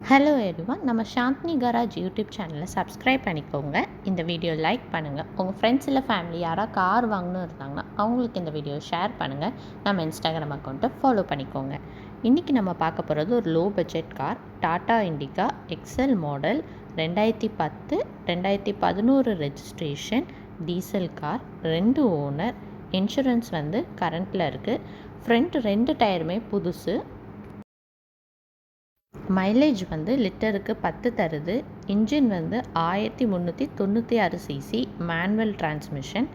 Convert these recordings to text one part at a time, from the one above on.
Hello everyone, நம்ம Chandni garage YouTube சேனலை subscribe பண்ணிக்கோங்க. இந்த வீடியோ லைக் பண்ணுங்கள். உங்கள் ஃப்ரெண்ட்ஸ் இல்லை ஃபேமிலி யாராவது கார் வாங்கணும் இருந்தாங்கன்னா அவங்களுக்கு இந்த வீடியோ ஷேர் பண்ணுங்கள். நம்ம இன்ஸ்டாகிராம் அக்கௌண்ட்டை ஃபாலோ பண்ணிக்கோங்க. இன்றைக்கி நம்ம பார்க்க போகிறது ஒரு low budget car, Tata Indica Excel model 2010 2011 registration diesel car, 2 owner, insurance கரண்ட்டில் இருக்குது. ஃப்ரண்ட் 2 டயருமே புதுசு. மைலேஜ் லிட்டருக்கு 10 தருது. Engine 1396 CC, manual transmission,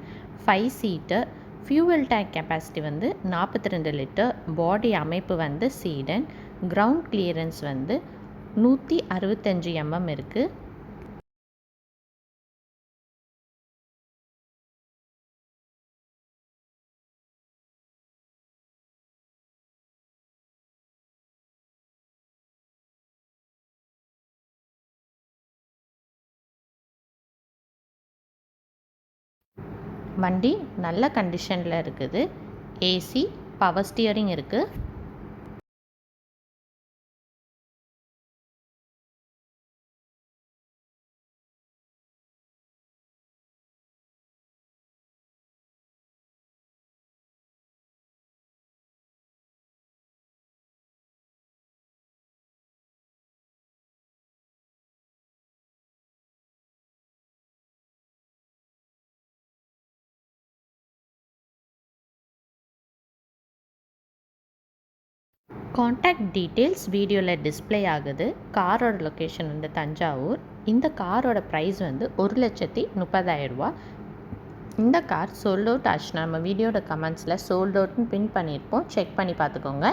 5 seater. Fuel tank capacity 42 litre. Body அமைப்பு சீடன். கிரவுண்ட் கிளியரன்ஸ் 165 mm இருக்குது. வண்டி நல்ல கண்டிஷனில் இருக்குது. ஏசி, பவர் ஸ்டியரிங் இருக்குது. காண்டாக்ட் டீட்டெயில்ஸ் வீடியோவில் டிஸ்பிளே ஆகுது. காரோட லொக்கேஷன் தஞ்சாவூர். இந்த காரோட ப்ரைஸ் 1,30,000 இந்த கார் சோல்ட் அவுட் ஆச்சுன்னா நம்ம வீடியோட கமெண்ட்ஸில் சோல்ட் அவுட்னு பின் பண்ணியிருப்போம். செக் பண்ணி பார்த்துக்கோங்க.